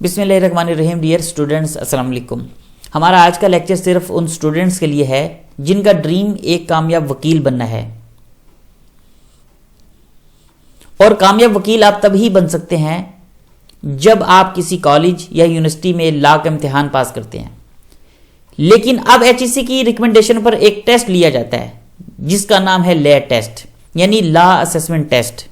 بسم اللہ الرحمن الرحیم. ڈیئر اسٹوڈنٹس، السلام علیکم. ہمارا آج کا لیکچر صرف ان اسٹوڈنٹس کے لیے ہے جن کا ڈریم ایک کامیاب وکیل بننا ہے. اور کامیاب وکیل آپ تب ہی بن سکتے ہیں جب آپ کسی کالج یا یونیورسٹی میں لا کا امتحان پاس کرتے ہیں. لیکن اب HEC کی ریکمنڈیشن پر ایک ٹیسٹ لیا جاتا ہے جس کا نام ہے لیٹ ٹیسٹ، یعنی لا اسسمنٹ ٹیسٹ.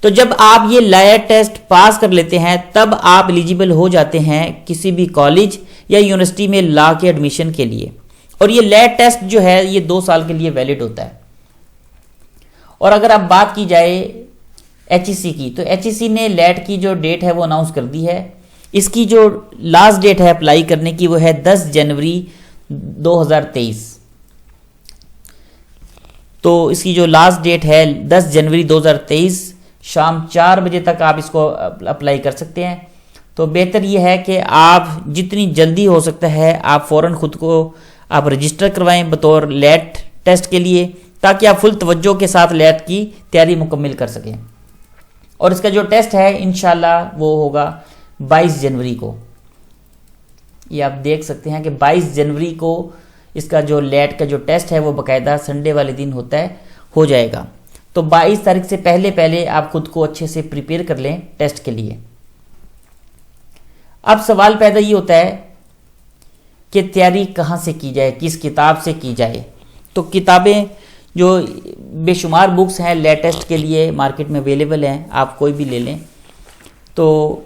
تو جب آپ یہ لیٹ ٹیسٹ پاس کر لیتے ہیں تب آپ ایلیجیبل ہو جاتے ہیں کسی بھی کالج یا یونیورسٹی میں لا کے ایڈمیشن کے لیے. اور یہ لیٹ ٹیسٹ جو ہے یہ 2 سال کے لیے ویلڈ ہوتا ہے. اور اگر اب بات کی جائے HEC کی، تو HEC نے لیٹ کی جو ڈیٹ ہے وہ اناؤنس کر دی ہے. اس کی جو لاسٹ ڈیٹ ہے اپلائی کرنے کی وہ ہے 10 جنوری 2023. تو اس کی جو لاسٹ ڈیٹ ہے 10 جنوری 2023 شام 4 بجے تک آپ اس کو اپلائی کر سکتے ہیں. تو بہتر یہ ہے کہ آپ جتنی جلدی ہو سکتا ہے آپ فوراً خود کو آپ رجسٹر کروائیں بطور لیٹ ٹیسٹ کے لیے، تاکہ آپ فل توجہ کے ساتھ لیٹ کی تیاری مکمل کر سکیں. اور اس کا جو ٹیسٹ ہے انشاءاللہ وہ ہوگا 22 جنوری کو. یہ آپ دیکھ سکتے ہیں کہ 22 جنوری کو اس کا جو لیٹ کا جو ٹیسٹ ہے وہ باقاعدہ سنڈے والے دن ہو جائے گا. تو 22 تاریخ سے پہلے آپ خود کو اچھے سے پریپیئر کر لیں ٹیسٹ کے لیے. اب سوال پیدا یہ ہوتا ہے کہ تیاری کہاں سے کی جائے، کس کتاب سے کی جائے. تو کتابیں جو بے شمار بکس ہیں لیٹسٹ کے لیے مارکیٹ میں اویلیبل ہیں، آپ کوئی بھی لے لیں. تو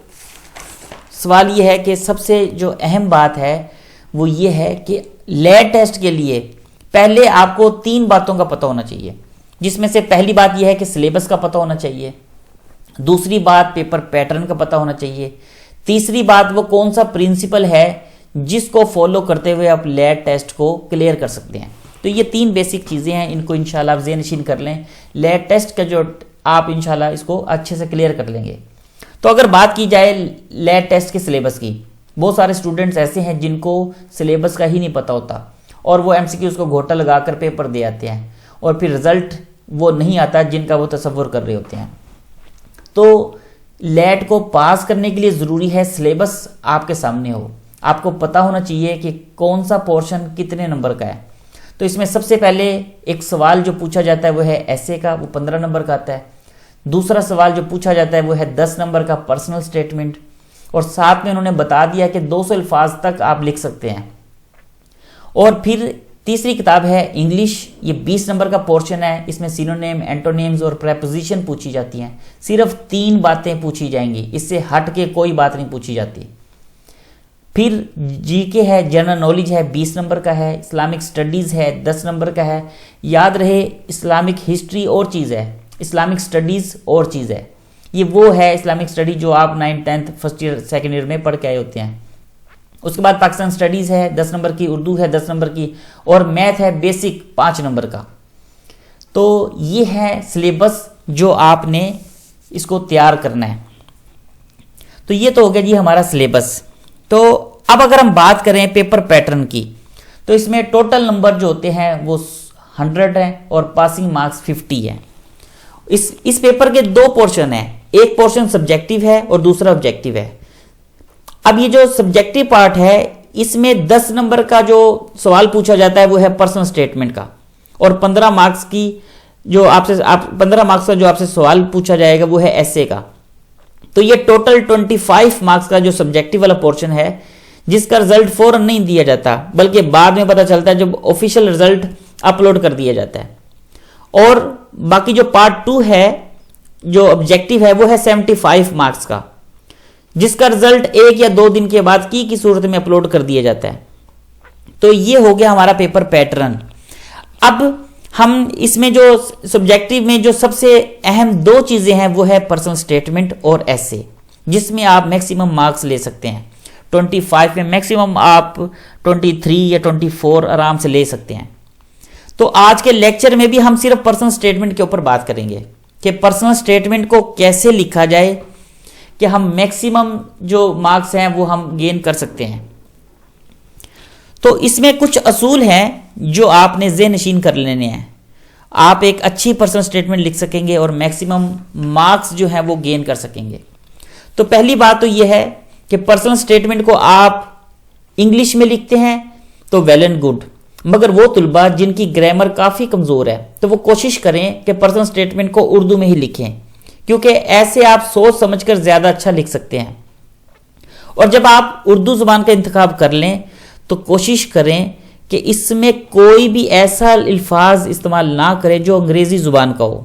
سوال یہ ہے کہ سب سے جو اہم بات ہے وہ یہ ہے کہ لیٹ ٹیسٹ کے لیے پہلے آپ کو 3 باتوں کا پتہ ہونا چاہیے، جس میں سے پہلی بات یہ ہے کہ سلیبس کا پتہ ہونا چاہیے، دوسری بات پیپر پیٹرن کا پتہ ہونا چاہیے، تیسری بات وہ کون سا پرنسپل ہے جس کو فالو کرتے ہوئے آپ لیٹ ٹیسٹ کو کلیئر کر سکتے ہیں. تو یہ 3 بیسک چیزیں ہیں، ان کو انشاءاللہ آپ ذہن نشین کر لیں. لیٹ ٹیسٹ کا جو آپ انشاءاللہ اس کو اچھے سے کلیئر کر لیں گے. تو اگر بات کی جائے لیٹ ٹیسٹ کے سلیبس کی، بہت سارے اسٹوڈنٹس ایسے ہیں جن کو سلیبس کا ہی نہیں پتہ ہوتا اور وہ MCQs کو گھوٹا لگا کر پیپر دے آتے ہیں اور پھر رزلٹ وہ نہیں آتا جن کا وہ تصور کر رہے ہوتے ہیں. تو لیٹ کو پاس کرنے کے لیے ضروری ہے سلیبس آپ کے سامنے ہو. آپ کو پتہ ہونا چاہیے کہ کون سا پورشن کتنے نمبر کا ہے. تو اس میں سب سے پہلے ایک سوال جو پوچھا جاتا ہے وہ ہے ایسے کا، وہ 15 نمبر کا آتا ہے. دوسرا سوال جو پوچھا جاتا ہے وہ ہے 10 نمبر کا پرسنل سٹیٹمنٹ، اور ساتھ میں انہوں نے بتا دیا کہ 200 الفاظ تک آپ لکھ سکتے ہیں. اور پھر تیسری کتاب ہے انگلش، یہ 20 نمبر کا پورشن ہے. اس میں سینونیم، اینٹونیمز اور پریپوزیشن پوچھی جاتی ہیں. صرف 3 باتیں پوچھی جائیں گی، اس سے ہٹ کے کوئی بات نہیں پوچھی جاتی. پھر GK ہے، جنرل نالج ہے، 20 نمبر کا ہے. اسلامک سٹڈیز ہے، 10 نمبر کا ہے. یاد رہے اسلامک ہسٹری اور چیز ہے، اسلامک سٹڈیز اور چیز ہے. یہ وہ ہے اسلامک سٹڈی جو آپ 9th 10th first year second year میں پڑھ کے آئے ہوتے ہیں. اس کے بعد پاکستان سٹڈیز ہے 10 نمبر کی، اردو ہے 10 نمبر کی، اور میتھ ہے بیسک 5 نمبر کا. تو یہ ہے سلیبس جو آپ نے اس کو تیار کرنا ہے. تو یہ تو ہو گیا جی ہمارا سلیبس. تو اب اگر ہم بات کریں پیپر پیٹرن کی، تو اس میں ٹوٹل نمبر جو ہوتے ہیں وہ 100 ہیں اور پاسنگ مارکس 50 ہیں. اس پیپر کے 2 پورشن ہیں، ایک پورشن سبجیکٹیو ہے اور دوسرا آبجیکٹیو ہے. اب یہ جو سبجیکٹیو پارٹ ہے اس میں 10 نمبر کا جو سوال پوچھا جاتا ہے وہ ہے پرسنل سٹیٹمنٹ کا، اور 15 مارکس کی جو 15 مارکس کا جو آپ سے سوال پوچھا جائے گا وہ ہے ایسے کا. تو یہ ٹوٹل 25 مارکس کا جو سبجیکٹیو والا پورشن ہے جس کا رزلٹ فوراً نہیں دیا جاتا بلکہ بعد میں پتہ چلتا ہے جب آفیشیل رزلٹ اپلوڈ کر دیا جاتا ہے. اور باقی جو پارٹ 2 ہے جو آبجیکٹیو ہے وہ ہے 75 مارکس کا، جس کا رزلٹ 1 یا 2 دن کے بعد کی صورت میں اپلوڈ کر دیا جاتا ہے. تو یہ ہو گیا ہمارا پیپر پیٹرن. اب ہم اس میں جو سبجیکٹیو میں جو سب سے اہم 2 چیزیں ہیں وہ ہے پرسنل سٹیٹمنٹ اور ایسے، جس میں آپ میکسیمم مارکس لے سکتے ہیں. 25 میں میکسیمم آپ 23 یا 24 آرام سے لے سکتے ہیں. تو آج کے لیکچر میں بھی ہم صرف پرسنل سٹیٹمنٹ کے اوپر بات کریں گے کہ پرسنل سٹیٹمنٹ کو کیسے لکھا جائے کہ ہم میکسیمم جو مارکس ہیں وہ ہم گین کر سکتے ہیں. تو اس میں کچھ اصول ہیں جو آپ نے ذہن نشین کر لینے ہیں. آپ ایک اچھی پرسنل سٹیٹمنٹ لکھ سکیں گے اور میکسیمم مارکس جو ہیں وہ گین کر سکیں گے. تو پہلی بات تو یہ ہے کہ پرسنل سٹیٹمنٹ کو آپ انگلش میں لکھتے ہیں تو ویل اینڈ گڈ، مگر وہ طلبہ جن کی گرامر کافی کمزور ہے تو وہ کوشش کریں کہ پرسنل سٹیٹمنٹ کو اردو میں ہی لکھیں، کیونکہ ایسے آپ سوچ سمجھ کر زیادہ اچھا لکھ سکتے ہیں۔ اور جب آپ اردو زبان کا انتخاب کر لیں تو کوشش کریں کہ اس میں کوئی بھی ایسا الفاظ استعمال نہ کریں جو انگریزی زبان کا ہو۔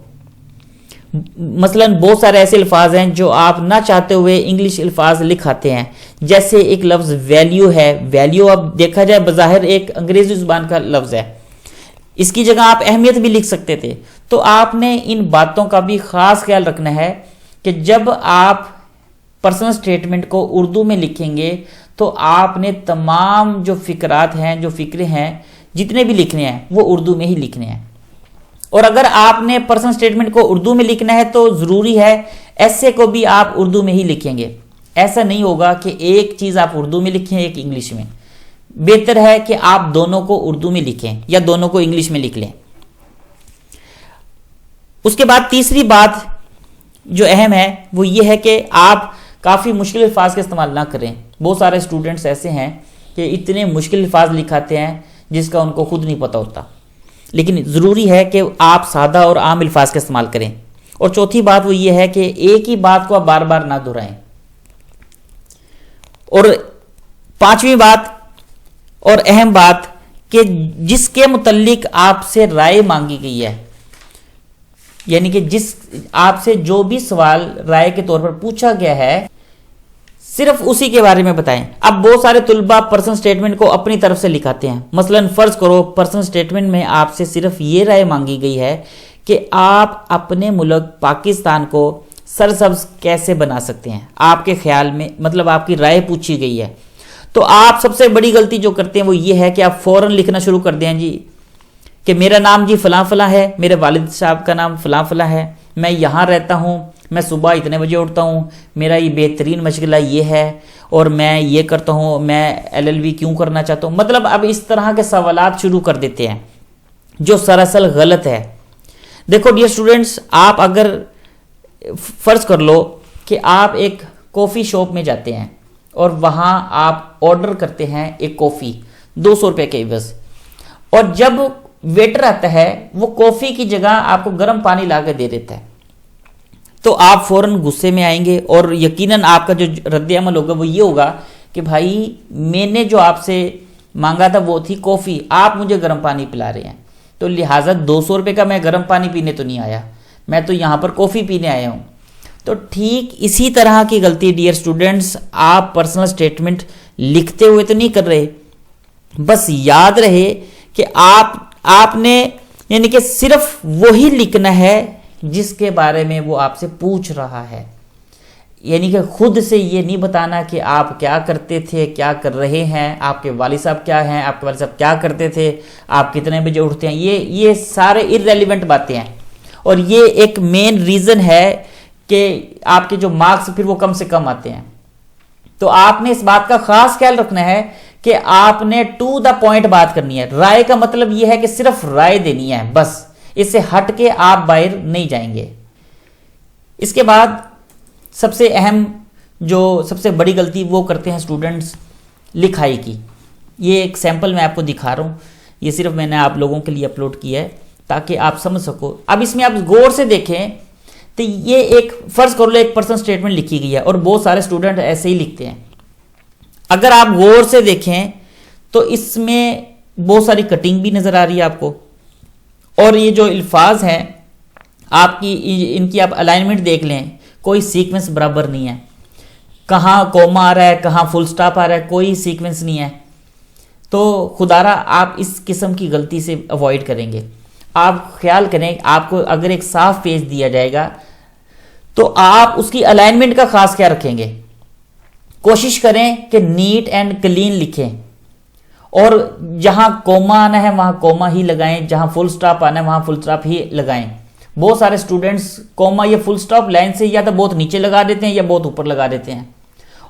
مثلا بہت سارے ایسے الفاظ ہیں جو آپ نہ چاہتے ہوئے انگلش الفاظ لکھاتے ہیں، جیسے ایک لفظ ویلیو ہے۔ ویلیو اب دیکھا جائے بظاہر ایک انگریزی زبان کا لفظ ہے، اس کی جگہ آپ اہمیت بھی لکھ سکتے تھے۔ تو آپ نے ان باتوں کا بھی خاص خیال رکھنا ہے کہ جب آپ پرسنل سٹیٹمنٹ کو اردو میں لکھیں گے تو آپ نے تمام جو فقرات ہیں، جو فقرے ہیں، جتنے بھی لکھنے ہیں وہ اردو میں ہی لکھنے ہیں۔ اور اگر آپ نے پرسنل سٹیٹمنٹ کو اردو میں لکھنا ہے تو ضروری ہے ایسے کو بھی آپ اردو میں ہی لکھیں گے۔ ایسا نہیں ہوگا کہ ایک چیز آپ اردو میں لکھیں ایک انگلش میں، بہتر ہے کہ آپ دونوں کو اردو میں لکھیں یا دونوں کو انگلش میں لکھ لیں۔ اس کے بعد تیسری بات جو اہم ہے وہ یہ ہے کہ آپ کافی مشکل الفاظ کا استعمال نہ کریں۔ بہت سارے اسٹوڈنٹس ایسے ہیں کہ اتنے مشکل الفاظ لکھاتے ہیں جس کا ان کو خود نہیں پتہ ہوتا، لیکن ضروری ہے کہ آپ سادہ اور عام الفاظ کا استعمال کریں۔ اور چوتھی بات وہ یہ ہے کہ ایک ہی بات کو آپ بار بار نہ دہرائیں۔ اور پانچویں بات اور اہم بات کہ جس کے متعلق آپ سے رائے مانگی گئی ہے، یعنی کہ جس آپ سے جو بھی سوال رائے کے طور پر پوچھا گیا ہے صرف اسی کے بارے میں بتائیں۔ اب بہت سارے طلبہ پرسنل سٹیٹمنٹ کو اپنی طرف سے لکھاتے ہیں۔ مثلا فرض کرو پرسنل سٹیٹمنٹ میں آپ سے صرف یہ رائے مانگی گئی ہے کہ آپ اپنے ملک پاکستان کو سرسبز کیسے بنا سکتے ہیں، آپ کے خیال میں، مطلب آپ کی رائے پوچھی گئی ہے۔ تو آپ سب سے بڑی غلطی جو کرتے ہیں وہ یہ ہے کہ آپ فوراً لکھنا شروع کر دیں جی کہ میرا نام جی فلاں فلاں ہے، میرے والد صاحب کا نام فلاں فلاں ہے، میں یہاں رہتا ہوں، میں صبح اتنے بجے اٹھتا ہوں، میرا یہ بہترین مشغلہ یہ ہے، اور میں یہ کرتا ہوں، میں LLB کیوں کرنا چاہتا ہوں۔ مطلب اب اس طرح کے سوالات شروع کر دیتے ہیں جو سراسل غلط ہے۔ دیکھو ڈیئر اسٹوڈنٹس، آپ اگر فرض کر لو کہ آپ ایک کافی شاپ میں جاتے ہیں اور وہاں آپ آرڈر کرتے ہیں ایک کافی 200 روپے کے عوض، اور جب ویٹر آتا ہے وہ کافی کی جگہ آپ کو گرم پانی لا کے دے دیتا ہے تو آپ فوراً غصے میں آئیں گے، اور یقیناً آپ کا جو رد عمل ہوگا وہ یہ ہوگا کہ بھائی میں نے جو آپ سے مانگا تھا وہ تھی کافی، آپ مجھے گرم پانی پلا رہے ہیں، تو لہٰذا 200 روپے کا میں گرم پانی پینے تو نہیں آیا، میں تو یہاں پر کافی پینے آیا ہوں۔ تو ٹھیک اسی طرح کی غلطی ڈیئر اسٹوڈنٹس آپ پرسنل سٹیٹمنٹ لکھتے ہوئے تو نہیں کر رہے۔ بس یاد رہے کہ آپ نے یعنی کہ صرف وہی لکھنا ہے جس کے بارے میں وہ آپ سے پوچھ رہا ہے، یعنی کہ خود سے یہ نہیں بتانا کہ آپ کیا کرتے تھے، کیا کر رہے ہیں، آپ کے والد صاحب کیا ہیں، آپ کے والد صاحب کیا کرتے تھے، آپ کتنے بجے اٹھتے ہیں، یہ سارے ارریلیونٹ باتیں ہیں، اور یہ ایک مین ریزن ہے کہ آپ کے جو مارکس پھر وہ کم سے کم آتے ہیں۔ تو آپ نے اس بات کا خاص خیال رکھنا ہے کہ آپ نے ٹو دا پوائنٹ بات کرنی ہے۔ رائے کا مطلب یہ ہے کہ صرف رائے دینی ہے، بس اس سے ہٹ کے آپ باہر نہیں جائیں گے۔ اس کے بعد سب سے اہم جو سب سے بڑی غلطی وہ کرتے ہیں اسٹوڈنٹس لکھائی کی۔ یہ ایک سیمپل میں آپ کو دکھا رہا ہوں، یہ صرف میں نے آپ لوگوں کے لیے اپلوڈ کیا ہے تاکہ آپ سمجھ سکو۔ اب اس میں آپ غور سے دیکھیں تو یہ ایک فرض کر لو ایک پرسنل سٹیٹمنٹ لکھی گئی ہے، اور بہت سارے اسٹوڈنٹ ایسے ہی لکھتے ہیں۔ اگر آپ غور سے دیکھیں تو اس میں بہت ساری کٹنگ بھی نظر آ رہی ہے آپ کو، اور یہ جو الفاظ ہیں آپ کی ان کی آپ الائنمنٹ دیکھ لیں، کوئی سیکوینس برابر نہیں ہے، کہاں کوما آ رہا ہے، کہاں فل سٹاپ آ رہا ہے، کوئی سیکوینس نہیں ہے۔ تو خدارہ آپ اس قسم کی غلطی سے اوائڈ کریں گے۔ آپ خیال کریں آپ کو اگر ایک صاف پیج دیا جائے گا تو آپ اس کی الائنمنٹ کا خاص خیال رکھیں گے، کوشش کریں کہ نیٹ اینڈ کلین لکھیں، اور جہاں کوما آنا ہے وہاں کوما ہی لگائیں، جہاں فل سٹاپ آنا ہے وہاں فل سٹاپ ہی لگائیں۔ بہت سارے اسٹوڈنٹس کوما یا فل سٹاپ لائن سے یا تو بہت نیچے لگا دیتے ہیں یا بہت اوپر لگا دیتے ہیں،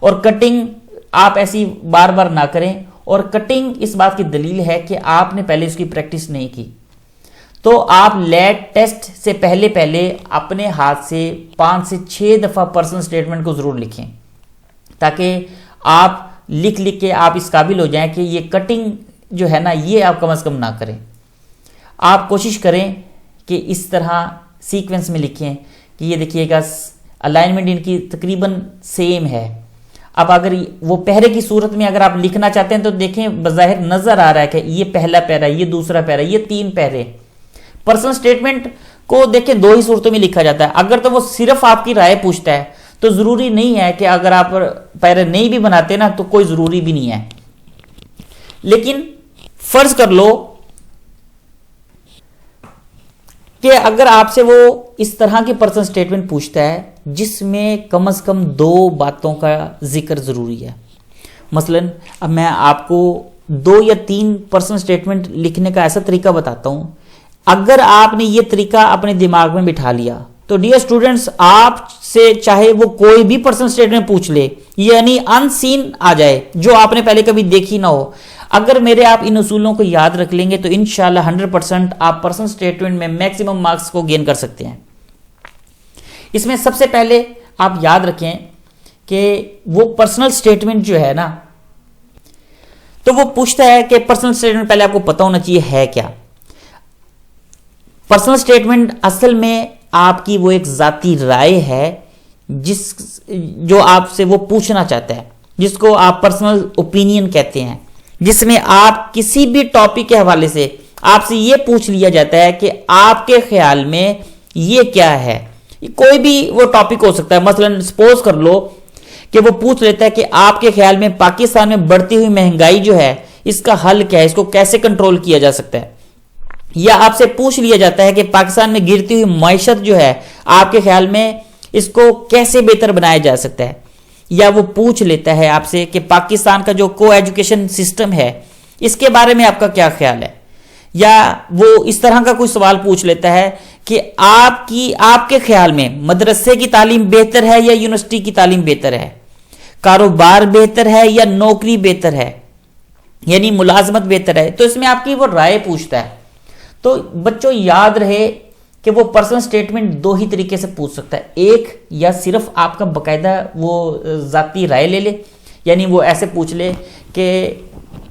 اور کٹنگ آپ ایسی بار بار نہ کریں۔ اور کٹنگ اس بات کی دلیل ہے کہ آپ نے پہلے اس کی پریکٹس نہیں کی۔ تو آپ لیٹ ٹیسٹ سے پہلے اپنے ہاتھ سے 5 سے 6 دفعہ پرسنل سٹیٹمنٹ کو ضرور لکھیں، تاکہ آپ لکھ کے آپ اس قابل ہو جائیں کہ یہ کٹنگ جو ہے نا یہ آپ کم از کم نہ کریں۔ آپ کوشش کریں کہ اس طرح سیکوینس میں لکھیں کہ یہ دیکھیے گا الائنمنٹ ان کی تقریباً سیم ہے۔ اب اگر وہ پہرے کی صورت میں اگر آپ لکھنا چاہتے ہیں تو دیکھیں بظاہر نظر آ رہا ہے کہ یہ پہلا پیرا، یہ دوسرا پیرا، یہ 3 پیرے۔ پرسنل سٹیٹمنٹ کو دیکھیں 2 ہی صورتوں میں لکھا جاتا ہے۔ اگر تو وہ صرف آپ کی رائے پوچھتا ہے تو ضروری نہیں ہے کہ اگر آپ پیرے نہیں بھی بناتے نا تو کوئی ضروری بھی نہیں ہے، لیکن فرض کر لو کہ اگر آپ سے وہ اس طرح کی پرسنل سٹیٹمنٹ پوچھتا ہے جس میں کم از کم 2 باتوں کا ذکر ضروری ہے، مثلا اب میں آپ کو 2 یا 3 پرسنل سٹیٹمنٹ لکھنے کا ایسا طریقہ بتاتا ہوں۔ اگر آپ نے یہ طریقہ اپنے دماغ میں بٹھا لیا تو ڈیئر سٹوڈنٹس، آپ سے چاہے وہ کوئی بھی پرسنل سٹیٹمنٹ پوچھ لے، یعنی ان سین آ جائے جو آپ نے پہلے کبھی دیکھی نہ ہو، اگر میرے آپ ان اصولوں کو یاد رکھ لیں گے تو انشاءاللہ 100% آپ پرسنل سٹیٹمنٹ میں میکسیمم مارکس کو گین کر سکتے ہیں۔ اس میں سب سے پہلے آپ یاد رکھیں کہ وہ پرسنل سٹیٹمنٹ جو ہے نا تو وہ پوچھتا ہے کہ پرسنل سٹیٹمنٹ پہلے آپ کو پتہ ہونا چاہیے ہے کیا۔ پرسنل سٹیٹمنٹ اصل میں آپ کی وہ ایک ذاتی رائے ہے جو آپ سے وہ پوچھنا چاہتا ہے، جس کو آپ پرسنل اوپینین کہتے ہیں، جس میں آپ کسی بھی ٹاپک کے حوالے سے آپ سے یہ پوچھ لیا جاتا ہے کہ آپ کے خیال میں یہ کیا ہے۔ کوئی بھی وہ ٹاپک ہو سکتا ہے، مثلا سپوز کر لو کہ وہ پوچھ لیتا ہے کہ آپ کے خیال میں پاکستان میں بڑھتی ہوئی مہنگائی جو ہے اس کا حل کیا ہے، اس کو کیسے کنٹرول کیا جا سکتا ہے۔ یا آپ سے پوچھ لیا جاتا ہے کہ پاکستان میں گرتی ہوئی معیشت جو ہے آپ کے خیال میں اس کو کیسے بہتر بنایا جا سکتا ہے۔ یا وہ پوچھ لیتا ہے آپ سے کہ پاکستان کا جو کو ایجوکیشن سسٹم ہے اس کے بارے میں آپ کا کیا خیال ہے۔ یا وہ اس طرح کا کوئی سوال پوچھ لیتا ہے کہ آپ کے خیال میں مدرسے کی تعلیم بہتر ہے یا یونیورسٹی کی تعلیم بہتر ہے، کاروبار بہتر ہے یا نوکری بہتر ہے، یعنی ملازمت بہتر ہے۔ تو اس میں آپ کی وہ رائے پوچھتا ہے۔ تو بچوں یاد رہے کہ وہ پرسنل سٹیٹمنٹ 2 ہی طریقے سے پوچھ سکتا ہے، ایک یا صرف آپ کا باقاعدہ وہ ذاتی رائے لے لے، یعنی وہ ایسے پوچھ لے کہ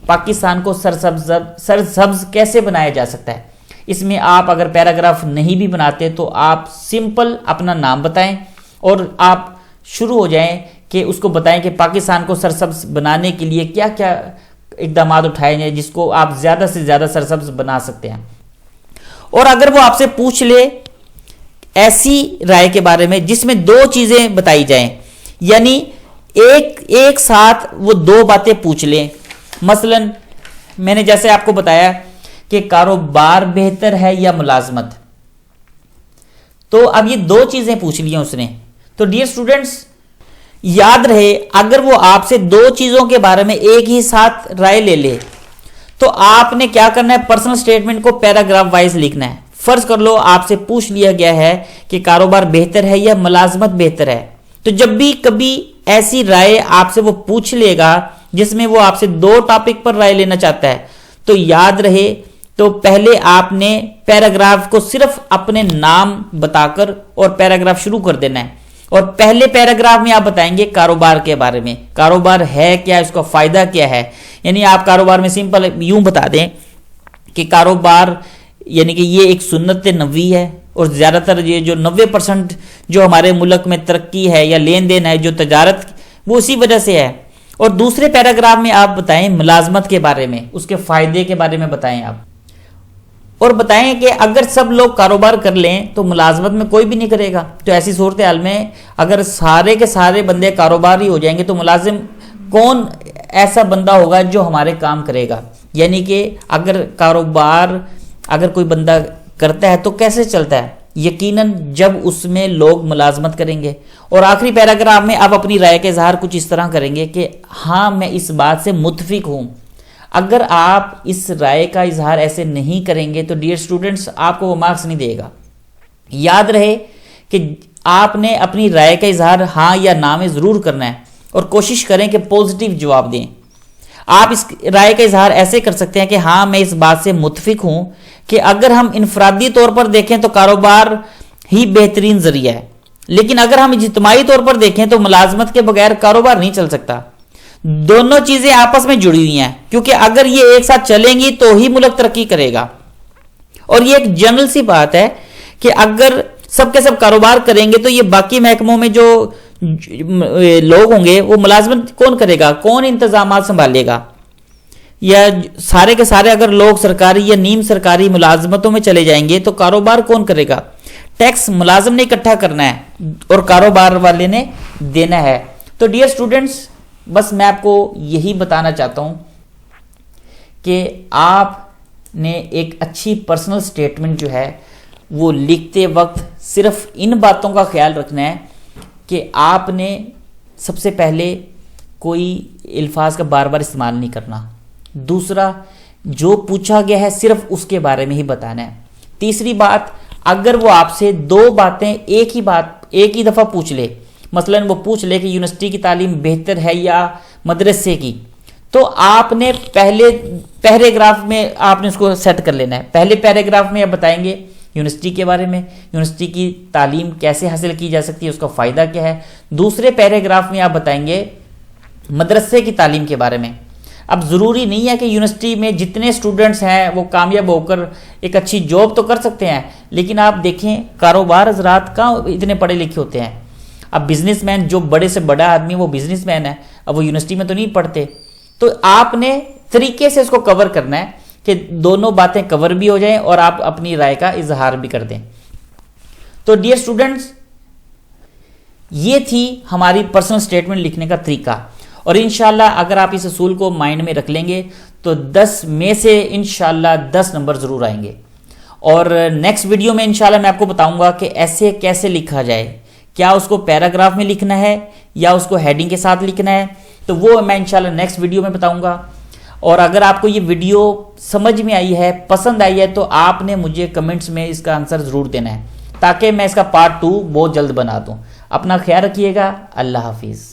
پاکستان کو سرسبز کیسے بنایا جا سکتا ہے۔ اس میں آپ اگر پیراگراف نہیں بھی بناتے تو آپ سمپل اپنا نام بتائیں اور آپ شروع ہو جائیں کہ اس کو بتائیں کہ پاکستان کو سرسبز بنانے کے لیے کیا کیا اقدامات اٹھائے جائیں جس کو آپ زیادہ سے زیادہ سرسبز بنا سکتے ہیں۔ اور اگر وہ آپ سے پوچھ لے ایسی رائے کے بارے میں جس میں 2 چیزیں بتائی جائیں، یعنی ایک ساتھ وہ 2 باتیں پوچھ لیں، مثلا میں نے جیسے آپ کو بتایا کہ کاروبار بہتر ہے یا ملازمت، تو اب یہ 2 چیزیں پوچھ لی ہیں اس نے۔ تو ڈیئر سٹوڈنٹس یاد رہے اگر وہ آپ سے 2 چیزوں کے بارے میں ایک ہی ساتھ رائے لے لے تو آپ نے کیا کرنا ہے، پرسنل سٹیٹمنٹ کو پیراگراف وائز لکھنا ہے۔ فرض کر لو آپ سے پوچھ لیا گیا ہے کہ کاروبار بہتر ہے یا ملازمت بہتر ہے، تو جب بھی کبھی ایسی رائے آپ سے وہ پوچھ لے گا جس میں وہ آپ سے 2 ٹاپک پر رائے لینا چاہتا ہے تو یاد رہے تو پہلے آپ نے پیراگراف کو صرف اپنے نام بتا کر اور پیراگراف شروع کر دینا ہے، اور پہلے پیراگراف میں آپ بتائیں گے کاروبار کے بارے میں، کاروبار ہے کیا، اس کا فائدہ کیا ہے۔ یعنی آپ کاروبار میں سمپل یوں بتا دیں کہ کاروبار یعنی کہ یہ ایک سنت نبوی ہے، اور زیادہ تر یہ جو 90% جو ہمارے ملک میں ترقی ہے یا لین دین ہے جو تجارت وہ اسی وجہ سے ہے۔ اور دوسرے پیراگراف میں آپ بتائیں ملازمت کے بارے میں، اس کے فائدے کے بارے میں بتائیں آپ، اور بتائیں کہ اگر سب لوگ کاروبار کر لیں تو ملازمت میں کوئی بھی نہیں کرے گا، تو ایسی صورتحال میں اگر سارے کے سارے بندے کاروبار ہی ہو جائیں گے تو ملازم کون ایسا بندہ ہوگا جو ہمارے کام کرے گا۔ یعنی کہ اگر کاروبار اگر کوئی بندہ کرتا ہے تو کیسے چلتا ہے، یقیناً جب اس میں لوگ ملازمت کریں گے۔ اور آخری پیراگراف میں آپ اپنی رائے کا اظہار کچھ اس طرح کریں گے کہ ہاں میں اس بات سے متفق ہوں۔ اگر آپ اس رائے کا اظہار ایسے نہیں کریں گے تو ڈیئر سٹوڈنٹس آپ کو وہ مارکس نہیں دے گا۔ یاد رہے کہ آپ نے اپنی رائے کا اظہار ہاں یا نا میں ضرور کرنا ہے، اور کوشش کریں کہ پوزیٹیو جواب دیں۔ آپ اس رائے کا اظہار ایسے کر سکتے ہیں کہ ہاں میں اس بات سے متفق ہوں کہ اگر ہم انفرادی طور پر دیکھیں تو کاروبار ہی بہترین ذریعہ ہے، لیکن اگر ہم اجتماعی طور پر دیکھیں تو ملازمت کے بغیر کاروبار نہیں چل سکتا۔ دونوں چیزیں آپس میں جڑی ہوئی ہیں، کیونکہ اگر یہ ایک ساتھ چلیں گی تو ہی ملک ترقی کرے گا۔ اور یہ ایک جنرل سی بات ہے کہ اگر سب کے سب کاروبار کریں گے تو یہ باقی محکموں میں جو لوگ ہوں گے وہ ملازمت کون کرے گا، کون انتظامات سنبھالے گا؟ یا سارے کے سارے اگر لوگ سرکاری یا نیم سرکاری ملازمتوں میں چلے جائیں گے تو کاروبار کون کرے گا؟ ٹیکس ملازم نے اکٹھا کرنا ہے اور کاروبار والے نے دینا ہے۔ تو ڈیئر اسٹوڈنٹس، بس میں آپ کو یہی بتانا چاہتا ہوں کہ آپ نے ایک اچھی پرسنل سٹیٹمنٹ جو ہے وہ لکھتے وقت صرف ان باتوں کا خیال رکھنا ہے کہ آپ نے سب سے پہلے کوئی الفاظ کا بار بار استعمال نہیں کرنا، دوسرا جو پوچھا گیا ہے صرف اس کے بارے میں ہی بتانا ہے، تیسری بات اگر وہ آپ سے دو باتیں ایک ہی دفعہ پوچھ لے، مثلا وہ پوچھ لے کہ یونیورسٹی کی تعلیم بہتر ہے یا مدرسے کی، تو آپ نے پہلے پیراگراف میں آپ نے اس کو سیٹ کر لینا ہے۔ پہلے پیراگراف میں آپ بتائیں گے یونیورسٹی کے بارے میں، یونیورسٹی کی تعلیم کیسے حاصل کی جا سکتی ہے، اس کا فائدہ کیا ہے۔ دوسرے پیراگراف میں آپ بتائیں گے مدرسے کی تعلیم کے بارے میں۔ اب ضروری نہیں ہے کہ یونیورسٹی میں جتنے اسٹوڈنٹس ہیں وہ کامیاب ہو کر ایک اچھی جاب تو کر سکتے ہیں، لیکن آپ دیکھیں کاروبار حضرات کہاں اتنے پڑھے لکھے ہوتے ہیں۔ اب بزنس مین جو بڑے سے بڑا آدمی وہ بزنس مین ہے، اب وہ یونیورسٹی میں تو نہیں پڑھتے۔ تو آپ نے طریقے سے اس کو کور کرنا ہے کہ دونوں باتیں کور بھی ہو جائیں اور آپ اپنی رائے کا اظہار بھی کر دیں۔ تو ڈیئر اسٹوڈنٹس، یہ تھی ہماری پرسنل سٹیٹمنٹ لکھنے کا طریقہ، اور انشاءاللہ اگر آپ اس اصول کو مائنڈ میں رکھ لیں گے تو 10 میں سے انشاءاللہ 10 نمبر ضرور آئیں گے۔ اور نیکسٹ ویڈیو میں انشاءاللہ میں آپ کو بتاؤں گا کہ ایسے کیسے لکھا جائے، کیا اس کو پیراگراف میں لکھنا ہے یا اس کو ہیڈنگ کے ساتھ لکھنا ہے، تو وہ میں انشاءاللہ نیکسٹ ویڈیو میں بتاؤں گا۔ اور اگر آپ کو یہ ویڈیو سمجھ میں آئی ہے، پسند آئی ہے، تو آپ نے مجھے کمنٹس میں اس کا آنسر ضرور دینا ہے تاکہ میں اس کا پارٹ 2 بہت جلد بنا دوں۔ اپنا خیال رکھیے گا، اللہ حافظ۔